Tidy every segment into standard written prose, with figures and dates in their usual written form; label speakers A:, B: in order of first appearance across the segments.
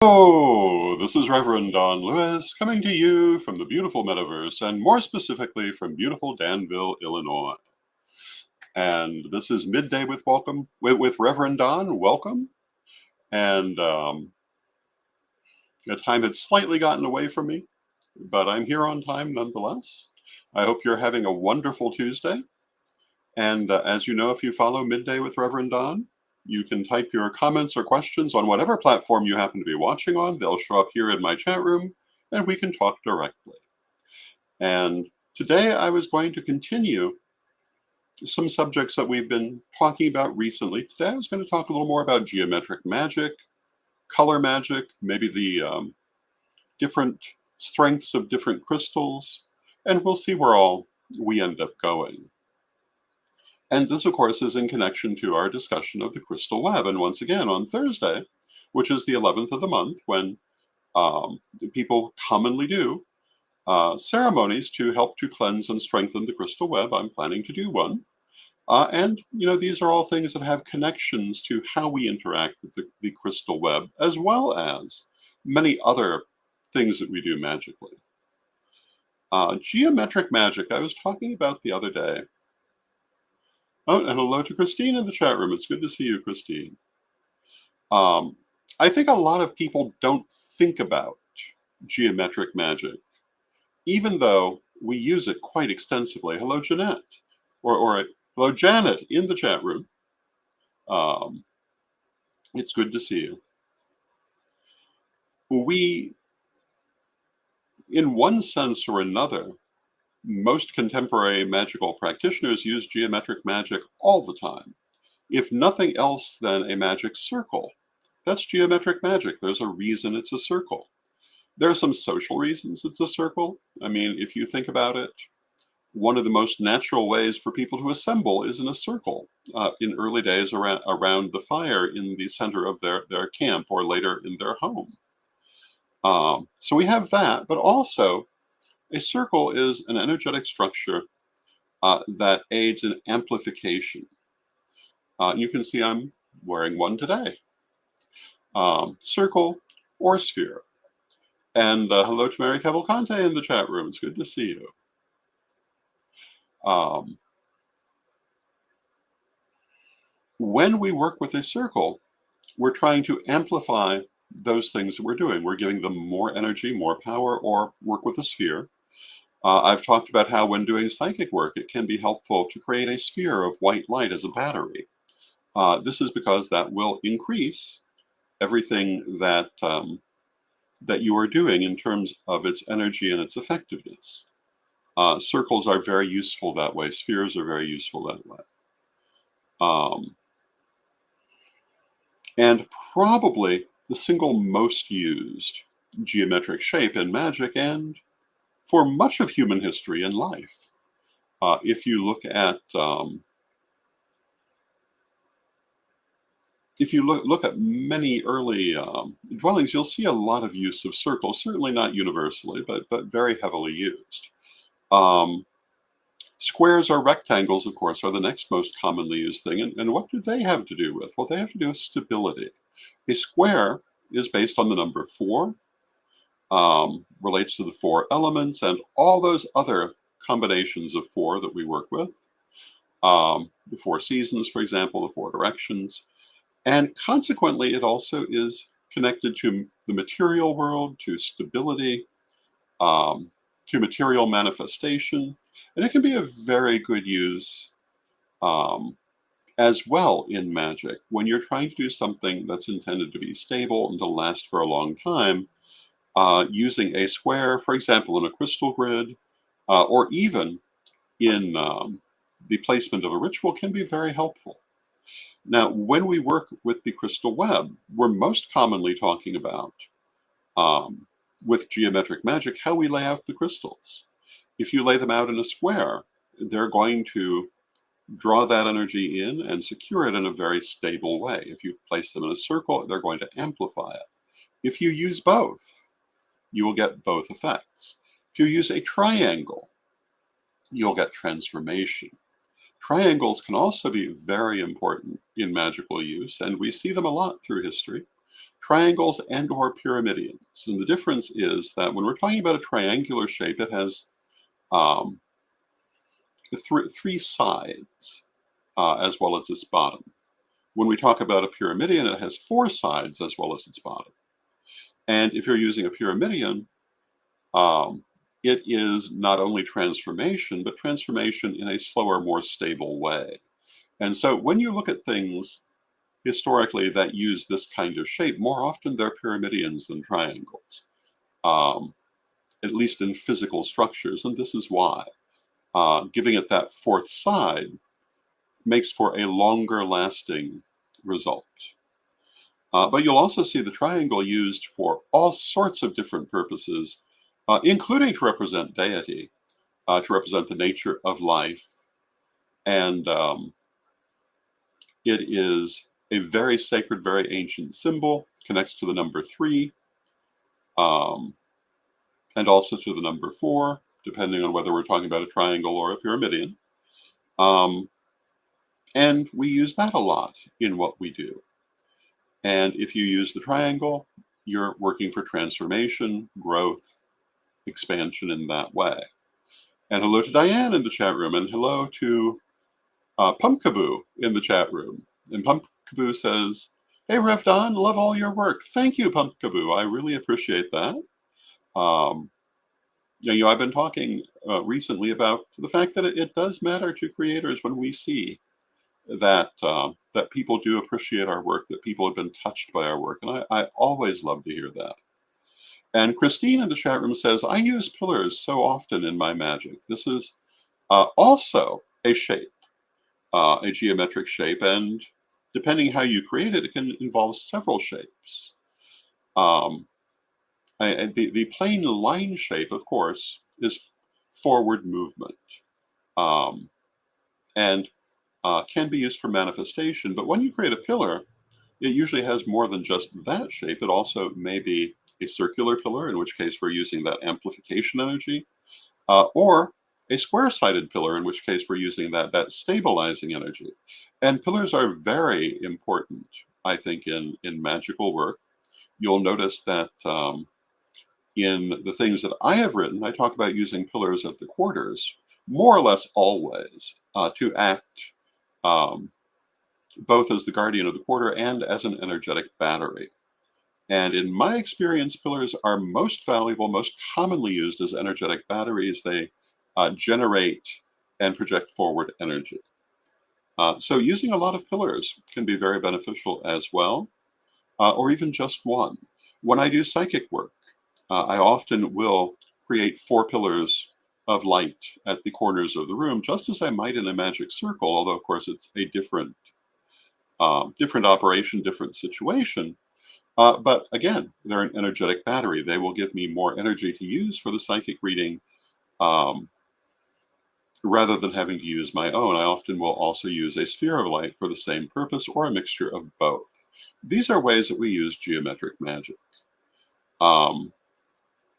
A: Oh, this is Reverend Don Lewis coming to you from the beautiful metaverse, and more specifically from beautiful Danville, Illinois. And this is Midday with Reverend Don. Welcome. And the time had slightly gotten away from me, but I'm here on time nonetheless. I hope you're having a wonderful Tuesday. And as you know, if you follow Midday with Reverend Don, you can type your comments or questions on whatever platform you happen to be watching on. They'll show up here in my chat room, and we can talk directly. And today I was going to continue some subjects that we've been talking about recently. Today I was going to talk a little more about geometric magic, color magic, maybe the different strengths of different crystals, and we'll see where all we end up going. And this, of course, is in connection to our discussion of the crystal web. And once again, on Thursday, which is the 11th of the month, when people commonly do ceremonies to help to cleanse and strengthen the crystal web, I'm planning to do one. And, these are all things that have connections to how we interact with the crystal web, as well as many other things that we do magically. Geometric magic, I was talking about the other day. Oh, and hello to Christine in the chat room. It's good to see you, Christine. I think a lot of people don't think about geometric magic, even though we use it quite extensively. Hello, Jeanette. Or hello, Janet, in the chat room. It's good to see you. We, in one sense or another, most contemporary magical practitioners use geometric magic all the time. If nothing else than a magic circle, that's geometric magic. There's a reason it's a circle. There are some social reasons it's a circle. I mean, if you think about it, one of the most natural ways for people to assemble is in a circle. In early days around the fire in the center of their camp, or later in their home. So we have that, but also a circle is an energetic structure that aids in amplification. You can see I'm wearing one today. Circle or sphere. And hello to Mary Cavalcante in the chat room. It's good to see you. When we work with a circle, we're trying to amplify those things that we're doing. We're giving them more energy, more power, or work with a sphere. I've talked about how when doing psychic work, it can be helpful to create a sphere of white light as a battery. This is because that will increase everything that that you are doing in terms of its energy and its effectiveness. Circles are very useful that way. Spheres are very useful that way. And probably the single most used geometric shape in magic and for much of human history and life. If you look at many early dwellings, you'll see a lot of use of circles. Certainly not universally, but very heavily used. Squares or rectangles, of course, are the next most commonly used thing. And what do they have to do with? Well, they have to do with stability. A square is based on the number 4, relates to the 4 elements and all those other combinations of 4 that we work with. The 4 seasons, for example, the 4 directions. And consequently, it also is connected to the material world, to stability, to material manifestation. And it can be a very good use as well in magic. When you're trying to do something that's intended to be stable and to last for a long time, using a square, for example, in a crystal grid, or even in the placement of a ritual can be very helpful. Now, when we work with the crystal web, we're most commonly talking about, with geometric magic, how we lay out the crystals. If you lay them out in a square, they're going to draw that energy in and secure it in a very stable way. If you place them in a circle, they're going to amplify it. If you use both, you will get both effects. If you use a triangle, you'll get transformation. Triangles can also be very important in magical use, and we see them a lot through history. triangles and or pyramidions. And the difference is that when we're talking about a triangular shape, it has um, three sides as well as its bottom. When we talk about a pyramidion, it has four sides as well as its bottom. And if you're using a pyramidion, um, it is not only transformation, but transformation in a slower, more stable way. And so when you look at things historically that use this kind of shape, more often they're pyramidions than triangles, um, at least in physical structures. And this is why. Giving it that fourth side makes for a longer lasting result. But you'll also see the triangle used for all sorts of different purposes, including to represent deity, to represent the nature of life. And it is a very sacred, very ancient symbol, connects to the number 3, um, and also to the number 4, depending on whether we're talking about a triangle or a pyramidion. And we use that a lot in what we do. And if you use the triangle, you're working for transformation, growth, expansion in that way. And hello to Diane in the chat room, and hello to Pumpkaboo in the chat room. And Pumpkaboo says, "Hey, Rev Don, love all your work." Thank you, Pumpkaboo. I really appreciate that. I've been talking recently about the fact that it does matter to creators when we see that that people do appreciate our work, that people have been touched by our work, and I always love to hear that. And Christine in the chat room says, "I use pillars so often in my magic. This is also a shape, a geometric shape, and depending how you create it, it can involve several shapes. Um, the plain line shape, of course, is forward movement, um, and can be used for manifestation. But when you create a pillar, it usually has more than just that shape. It also may be a circular pillar, in which case we're using that amplification energy, or a square-sided pillar, in which case we're using that stabilizing energy. And pillars are very important, I think, in magical work. You'll notice that in the things that I have written, I talk about using pillars at the quarters, more or less always, to act um, both as the guardian of the quarter and as an energetic battery. And in my experience, pillars are most valuable, most commonly used as energetic batteries. They generate and project forward energy. So using a lot of pillars can be very beneficial as well, or even just one. When I do psychic work, I often will create 4 pillars of light at the corners of the room, just as I might in a magic circle, although of course it's a different operation, different situation. But again, they're an energetic battery. They will give me more energy to use for the psychic reading rather than having to use my own. I often will also use a sphere of light for the same purpose or a mixture of both. These are ways that we use geometric magic. And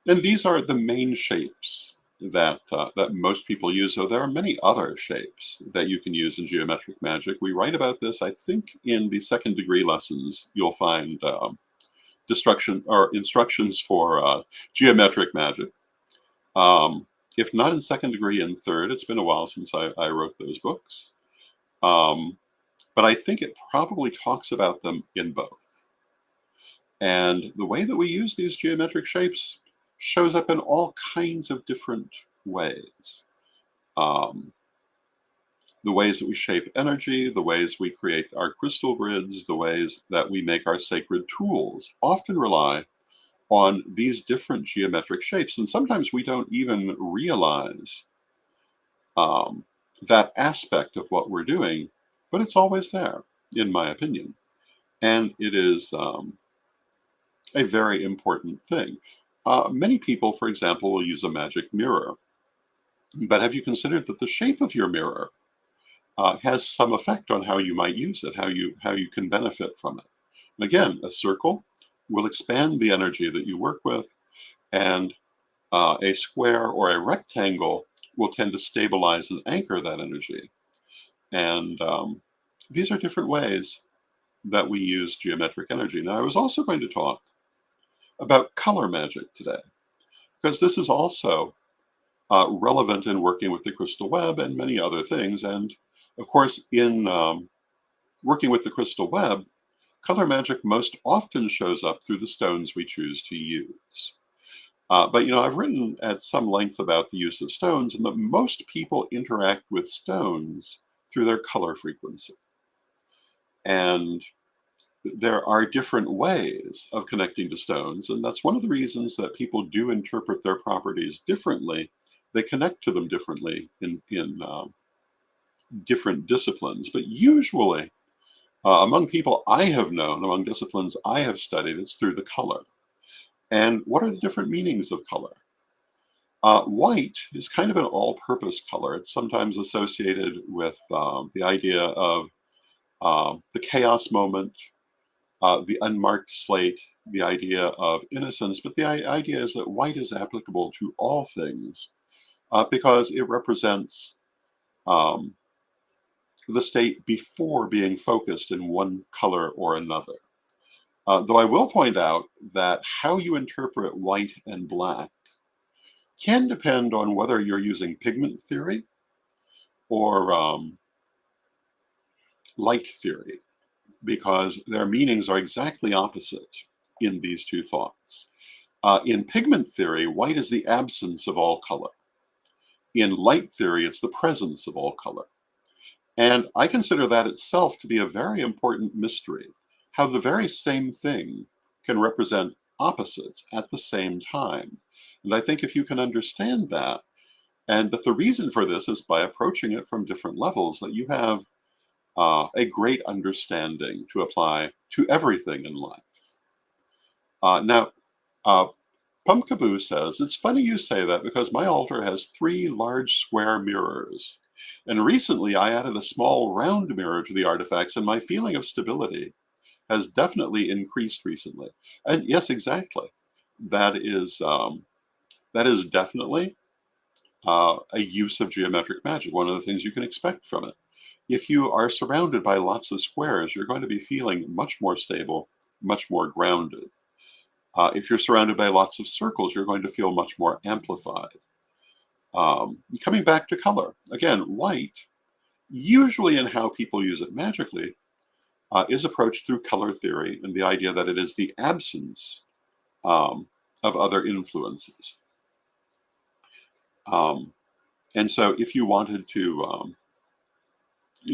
A: these are the main shapes that most people use, though there are many other shapes that you can use in geometric magic. We write about this, I think, in the 2nd degree lessons. You'll find instructions for geometric magic. If not in 2nd degree, in 3rd. It's been a while since I wrote those books. But I think it probably talks about them in both. And the way that we use these geometric shapes shows up in all kinds of different ways. The ways that we shape energy, the ways we create our crystal grids, the ways that we make our sacred tools often rely on these different geometric shapes. And sometimes we don't even realize that aspect of what we're doing, but it's always there, in my opinion. And it is a very important thing. Many people, for example, will use a magic mirror. But have you considered that the shape of your mirror has some effect on how you might use it, how you can benefit from it? And again, a circle will expand the energy that you work with, and a square or a rectangle will tend to stabilize and anchor that energy. And these are different ways that we use geometric energy. Now, I was also going to talk about color magic today, because this is also relevant in working with the crystal web and many other things. And of course, in working with the crystal web, color magic most often shows up through the stones we choose to use. But I've written at some length about the use of stones, and that most people interact with stones through their color frequency. And there are different ways of connecting to stones, and that's one of the reasons that people do interpret their properties differently. They connect to them differently in different disciplines, but usually among people I have known, among disciplines I have studied, it's through the color. And what are the different meanings of color? White is kind of an all-purpose color. It's sometimes associated with the idea of the chaos moment, the unmarked slate, the idea of innocence. But the idea is that white is applicable to all things because it represents um, the state before being focused in one color or another. Though I will point out that how you interpret white and black can depend on whether you're using pigment theory or light theory, because their meanings are exactly opposite in these two thoughts. In pigment theory, white is the absence of all color. In light theory, it's the presence of all color. And I consider that itself to be a very important mystery, how the very same thing can represent opposites at the same time. And I think if you can understand that, and that the reason for this is by approaching it from different levels, that you have a great understanding to apply to everything in life. Now, Pumpkaboo says, it's funny you say that because my altar has 3 large square mirrors. And recently I added a small round mirror to the artifacts, and my feeling of stability has definitely increased recently. And yes, exactly. That is definitely a use of geometric magic, one of the things you can expect from it. If you are surrounded by lots of squares, you're going to be feeling much more stable, much more grounded. If you're surrounded by lots of circles, you're going to feel much more amplified. Coming back to color, again, white, usually in how people use it magically, is approached through color theory and the idea that it is the absence of other influences. And so if you wanted to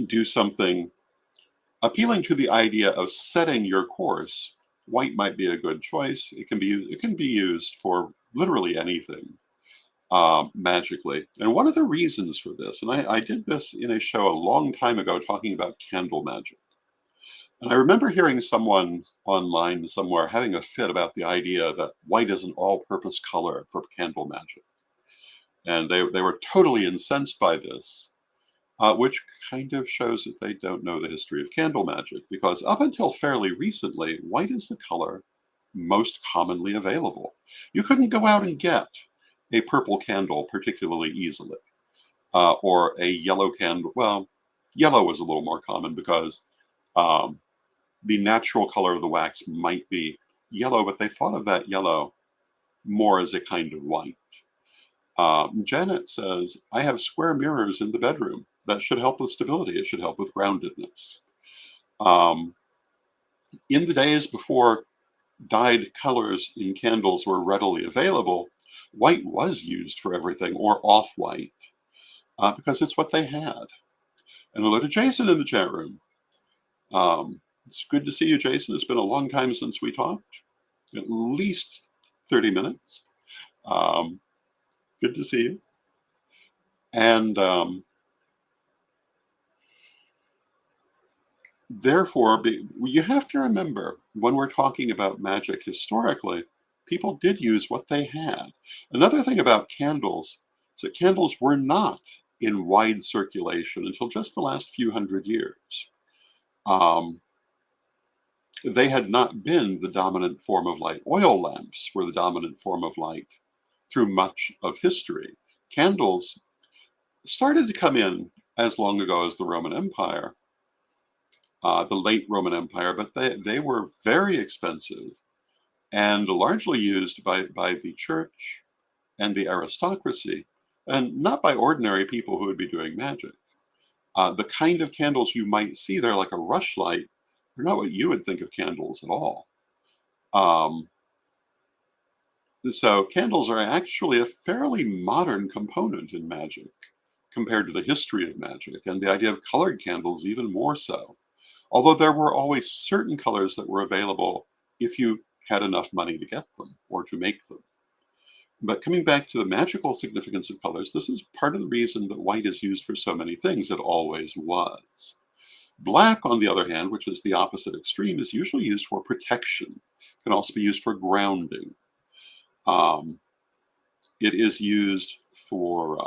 A: do something appealing to the idea of setting your course, white might be a good choice. It can be used for literally anything magically. And one of the reasons for this, and I did this in a show a long time ago talking about candle magic. And I remember hearing someone online somewhere having a fit about the idea that white is an all-purpose color for candle magic. And they were totally incensed by this. Which kind of shows that they don't know the history of candle magic, because up until fairly recently, white is the color most commonly available. You couldn't go out and get a purple candle particularly easily, or a yellow candle. Well, yellow was a little more common because the natural color of the wax might be yellow, but they thought of that yellow more as a kind of white. Janet says, I have square mirrors in the bedroom. That should help with stability. It should help with groundedness. In the days before dyed colors in candles were readily available, white was used for everything, or off-white, because it's what they had. And hello to Jason in the chat room. It's good to see you, Jason. It's been a long time since we talked, at least 30 minutes. Good to see you. And therefore, you have to remember, when we're talking about magic historically, people did use what they had. Another thing about candles is that candles were not in wide circulation until just the last few hundred years. They had not been the dominant form of light. Oil lamps were the dominant form of light through much of history. Candles started to come in as long ago as the Roman Empire. the late Roman Empire, but they were very expensive and largely used by the church and the aristocracy, and not by ordinary people who would be doing magic. The kind of candles you might see there, like a rushlight, are not what you would think of candles at all. Um, so candles are actually a fairly modern component in magic compared to the history of magic, and the idea of colored candles even more so. Although there were always certain colors that were available if you had enough money to get them or to make them. But coming back to the magical significance of colors, this is part of the reason that white is used for so many things. It always was. Black, on the other hand, which is the opposite extreme, is usually used for protection. It can also be used for grounding. Um, it is used for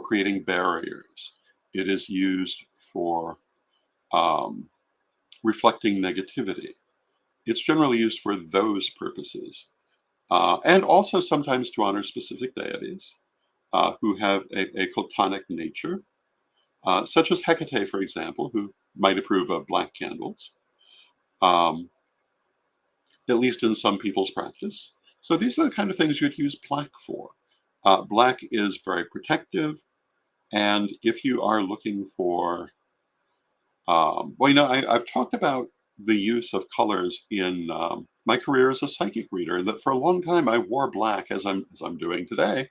A: creating barriers. It is used for um, reflecting negativity. It's generally used for those purposes, and also sometimes to honor specific deities who have a Cotonic nature, such as Hecate, for example, who might approve of black candles, um, at least in some people's practice. So these are the kind of things you'd use black for. Black is very protective, and if you are looking for, well, I've talked about the use of colors in my career as a psychic reader, and that for a long time I wore black as I'm doing today,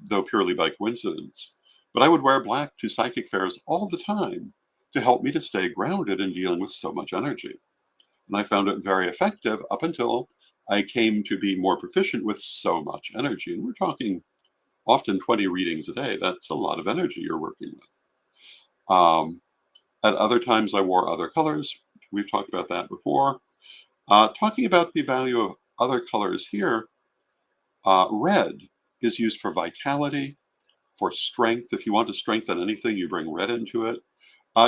A: though purely by coincidence. But I would wear black to psychic fairs all the time to help me to stay grounded in dealing with so much energy. And I found it very effective up until I came to be more proficient with so much energy. And we're talking often 20 readings a day. That's a lot of energy you're working with. At other times, I wore other colors. We've talked about that before. Talking about the value of other colors here, red is used for vitality, for strength. If you want to strengthen anything, you bring red into it.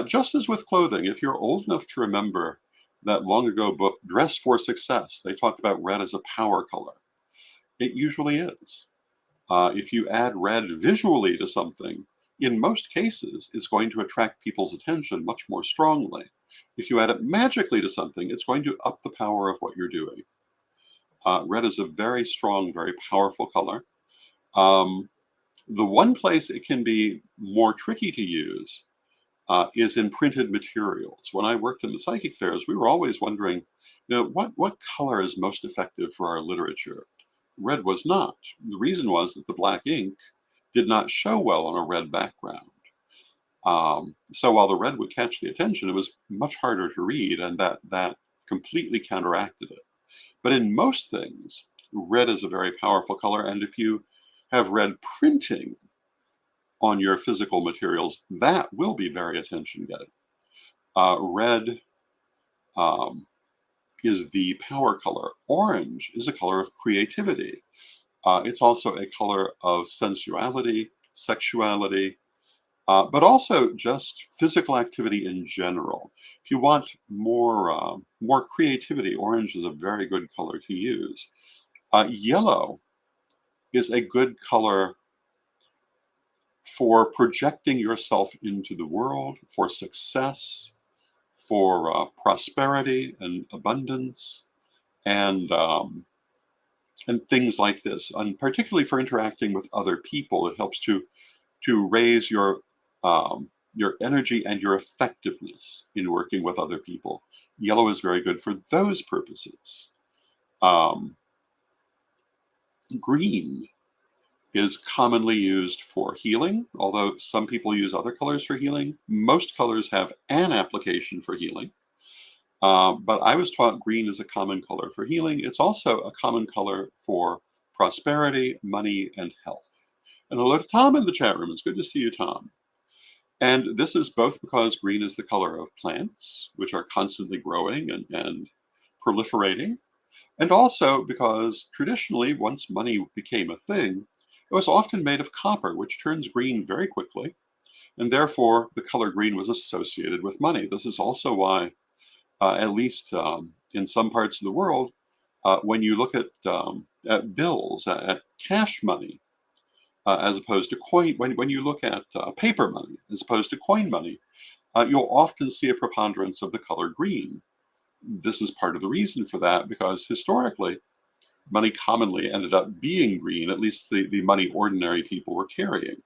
A: Just as with clothing, if you're old enough to remember that long ago book, Dress for Success, they talked about red as a power color. It usually is. If you add red visually to something, in most cases, it's going to attract people's attention much more strongly. If you add it magically to something, it's going to up the power of what you're doing. Red is a very strong, very powerful color. Um, the one place it can be more tricky to use is in printed materials. When I worked in the psychic fairs, we were always wondering, what color is most effective for our literature? Red was not. The reason was that the black ink did not show well on a red background. So while the red would catch the attention, it was much harder to read, and that completely counteracted it. But in most things, red is a very powerful color, and if you have red printing on your physical materials, that will be very attention-getting. Red um, is the power color. Orange is a color of creativity. It's also a color of sensuality, sexuality, but also just physical activity in general. If you want more creativity, orange is a very good color to use. Yellow is a good color for projecting yourself into the world, for success, for prosperity and abundance, and things like this. And particularly for interacting with other people, it helps to raise your energy and your effectiveness in working with other people. Yellow is very good for those purposes. Um, Green is commonly used for healing, although some people use other colors for healing. Most colors have an application for healing. But I was taught green is a common color for healing. It's also a common color for prosperity, money, and health. And hello to Tom in the chat room. It's good to see you, Tom. And this is both because green is the color of plants, which are constantly growing and proliferating, and also because traditionally, once money became a thing, it was often made of copper, which turns green very quickly, and therefore the color green was associated with money. This is also why, at least in some parts of the world, when you look at bills, at cash money, as opposed to coin, when you look at paper money as opposed to coin money, you'll often see a preponderance of the color green. This is part of the reason for that, because historically, money commonly ended up being green, at least the money ordinary people were carrying.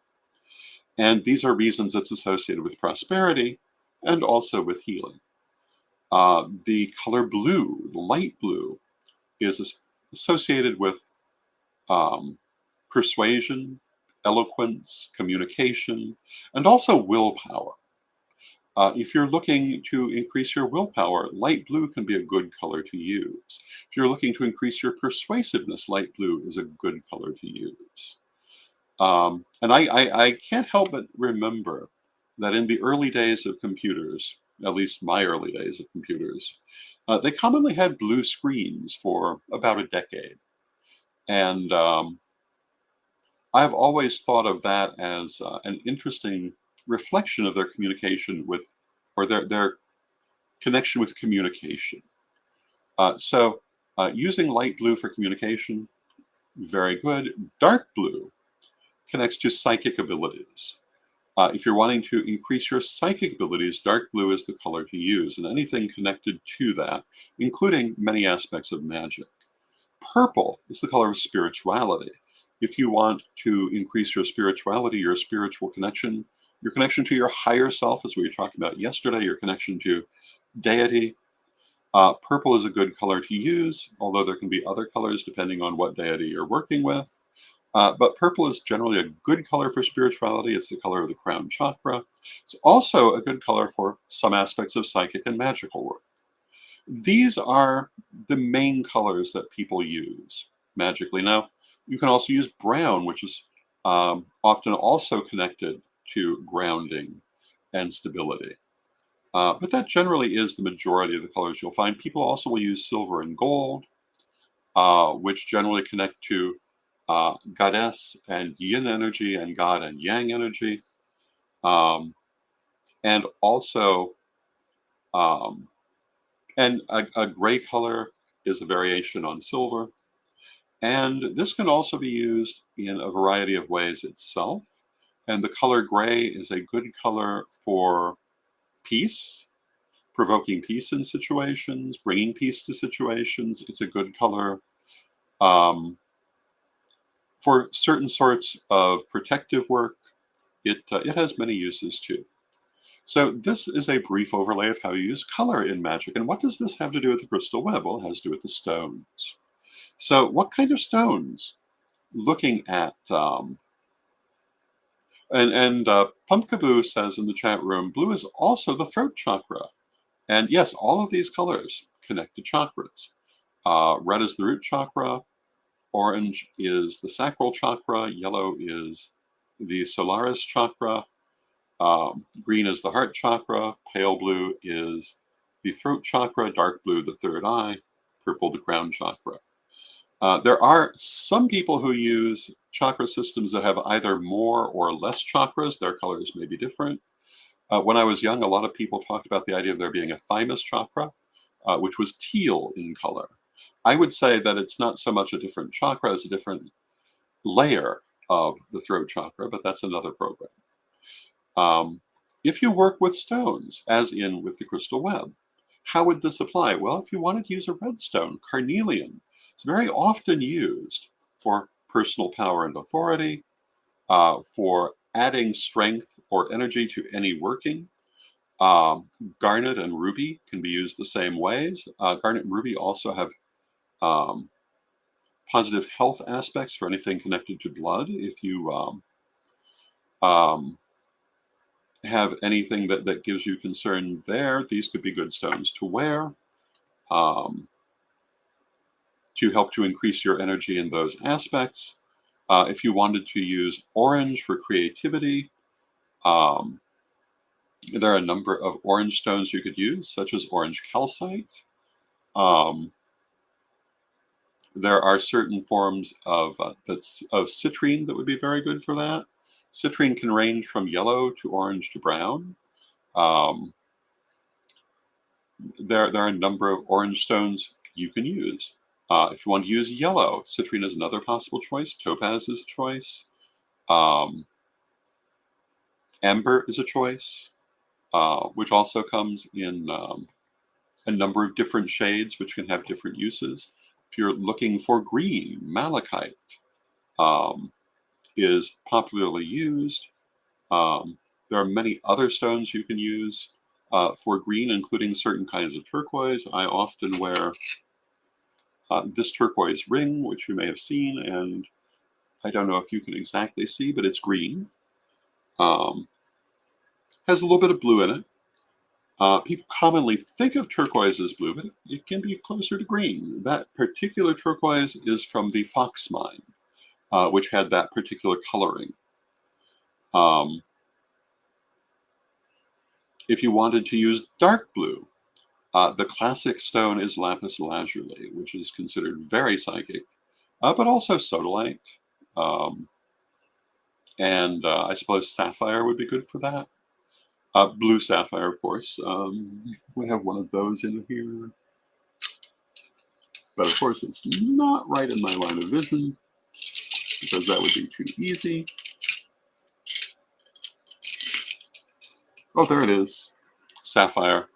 A: And these are reasons it's associated with prosperity and also with healing. The color blue, light blue, is associated with um, persuasion, eloquence, communication, and also willpower. If you're looking to increase your willpower, light blue can be a good color to use. If you're looking to increase your persuasiveness, light blue is a good color to use. And I can't help but remember that in the early days of computers, at least my early days of computers, they commonly had blue screens for about a decade. And I've always thought of that as an interesting reflection of their communication with, or their connection with communication. So using light blue for communication, very good. Dark blue connects to psychic abilities. If you're wanting to increase your psychic abilities, dark blue is the color to use, and anything connected to that, including many aspects of magic. Purple is the color of spirituality. If you want to increase your spirituality, your spiritual connection, your connection to your higher self, as we were talking about yesterday, your connection to deity, purple is a good color to use, although there can be other colors depending on what deity you're working with. But purple is generally a good color for spirituality. It's the color of the crown chakra. It's also a good color for some aspects of psychic and magical work. These are the main colors that people use magically. Now, you can also use brown, which is often also connected to grounding and stability. But that generally is the majority of the colors you'll find. People also will use silver and gold, which generally connect to goddess and yin energy and god and yang energy. And also, um, and a gray color is a variation on silver. And this can also be used in a variety of ways itself. And the color gray is a good color for peace, provoking peace in situations, bringing peace to situations. It's a good color for certain sorts of protective work. It has many uses too. So this is a brief overlay of how you use color in magic. And what does this have to do with the crystal web? Well, it has to do with the stones. So what kind of stones? Looking at, Pumpkaboo says in the chat room, blue is also the throat chakra. And yes, all of these colors connect to chakras. Red is the root chakra, orange is the sacral chakra, yellow is the solaris chakra, green is the heart chakra, pale blue is the throat chakra, dark blue the third eye, purple the crown chakra. There are some people who use chakra systems that have either more or less chakras. Their colors may be different. When I was young, a lot of people talked about the idea of there being a thymus chakra, which was teal in color. I would say that it's not so much a different chakra as a different layer of the throat chakra, but that's another program. If you work with stones, as in with the crystal web, how would this apply? Well, if you wanted to use a red stone, carnelian, it's very often used for personal power and authority, for adding strength or energy to any working. Garnet and ruby can be used the same ways. Garnet and ruby also have positive health aspects for anything connected to blood. If you have anything that gives you concern there, these could be good stones to wear to help to increase your energy in those aspects. If you wanted to use orange for creativity, there are a number of orange stones you could use, such as orange calcite. There are certain forms of citrine that would be very good for that. Citrine can range from yellow to orange to brown. There are a number of orange stones you can use. If you want to use yellow, citrine is another possible choice. Topaz is a choice. Amber is a choice. which also comes in a number of different shades, which can have different uses. If you're looking for green, malachite um, is popularly used. There are many other stones you can use for green, including certain kinds of turquoise. I often wear this turquoise ring, which you may have seen, and I don't know if you can exactly see, but it's green. Has a little bit of blue in it. People commonly think of turquoise as blue, but it can be closer to green. That particular turquoise is from the Fox mine, which had that particular coloring. If you wanted to use dark blue, the classic stone is lapis lazuli, which is considered very psychic, but also sodalite. Um, and I suppose sapphire would be good for that. Blue sapphire, of course. We have one of those in here. But of course, it's not right in my line of vision because that would be too easy. Oh, there it is. Sapphire.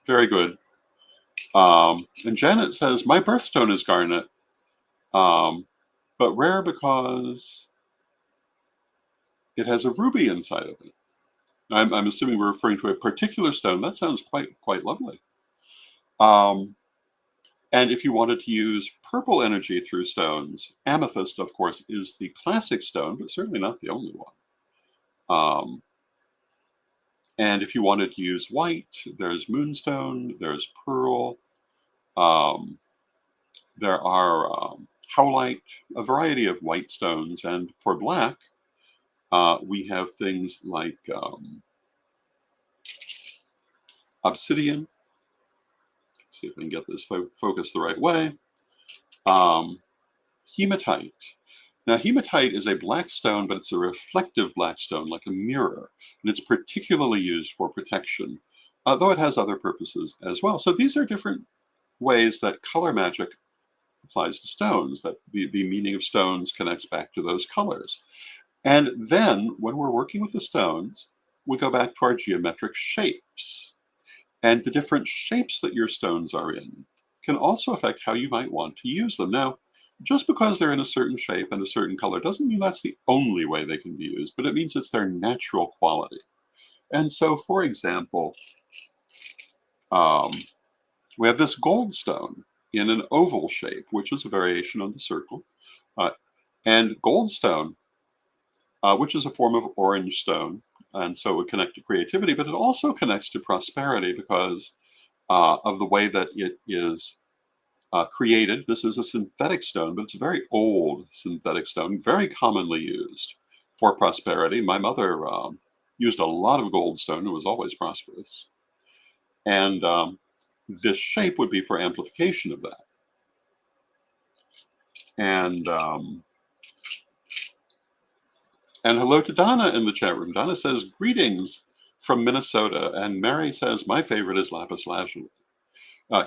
A: Very good. And Janet says, my birthstone is garnet, but rare because it has a ruby inside of it. I'm assuming we're referring to a particular stone. That sounds quite lovely. And if you wanted to use purple energy through stones, amethyst, of course, is the classic stone, but certainly not the only one. And if you wanted to use white, there's moonstone, there's pearl, there are howlite, a variety of white stones. And for black, we have things like obsidian. See if I can get this focused the right way. Hematite. Now, hematite is a black stone, but it's a reflective black stone, like a mirror, and it's particularly used for protection, though it has other purposes as well. So these are different ways that color magic applies to stones, that the meaning of stones connects back to those colors. And then, when we're working with the stones, we go back to our geometric shapes. And the different shapes that your stones are in can also affect how you might want to use them. Now, just because they're in a certain shape and a certain color doesn't mean that's the only way they can be used, but it means it's their natural quality. And so, for example, we have this gold stone in an oval shape, which is a variation on the circle. And goldstone, which is a form of orange stone, and so it would connect to creativity, but it also connects to prosperity because of the way that it is created. This is a synthetic stone, but it's a very old synthetic stone, very commonly used for prosperity. My mother used a lot of goldstone and was always prosperous. And this shape would be for amplification of that. And hello to Donna in the chat room. Donna says, greetings from Minnesota. And Mary says, my favorite is lapis lazuli.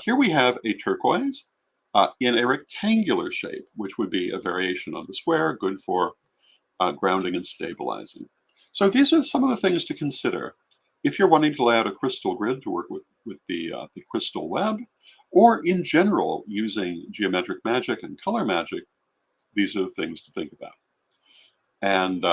A: Here we have a turquoise in a rectangular shape, which would be a variation on the square, good for grounding and stabilizing. So these are some of the things to consider if you're wanting to lay out a crystal grid to work with the crystal web, or in general using geometric magic and color magic. These are the things to think about. And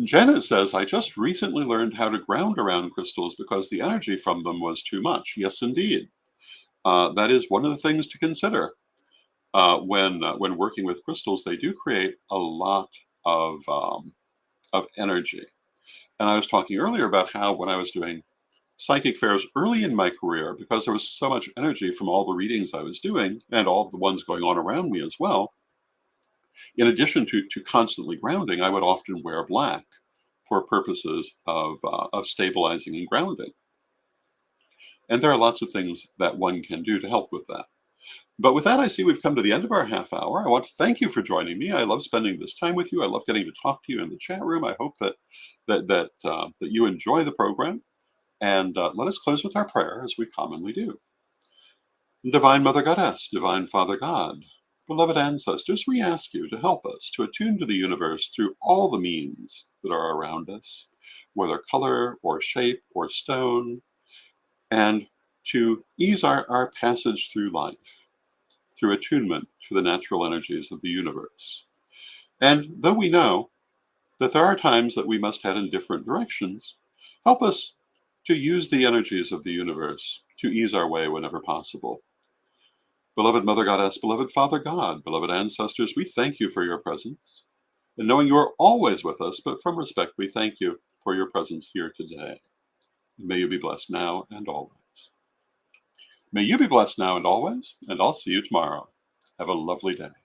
A: Janet says, I just recently learned how to ground around crystals because the energy from them was too much. Yes, indeed. That is one of the things to consider when working with crystals. They do create a lot of energy. And I was talking earlier about how when I was doing psychic fairs early in my career, because there was so much energy from all the readings I was doing and all of the ones going on around me as well, in addition to constantly grounding, I would often wear black for purposes of stabilizing and grounding. And there are lots of things that one can do to help with that. But with that, I see we've come to the end of our half hour. I want to thank you for joining me. I love spending this time with you. I love getting to talk to you in the chat room. I hope that you enjoy the program. And let us close with our prayer, as we commonly do. Divine Mother Goddess, Divine Father God, beloved ancestors, we ask you to help us to attune to the universe through all the means that are around us. whether color or shape or stone, and to ease our passage through life, through attunement to the natural energies of the universe. And though we know that there are times that we must head in different directions, help us to use the energies of the universe to ease our way whenever possible. Beloved Mother Goddess, beloved Father God, beloved ancestors, we thank you for your presence. And knowing you are always with us, but from respect, we thank you for your presence here today. May you be blessed now and always. May you be blessed now and always, and I'll see you tomorrow. Have a lovely day.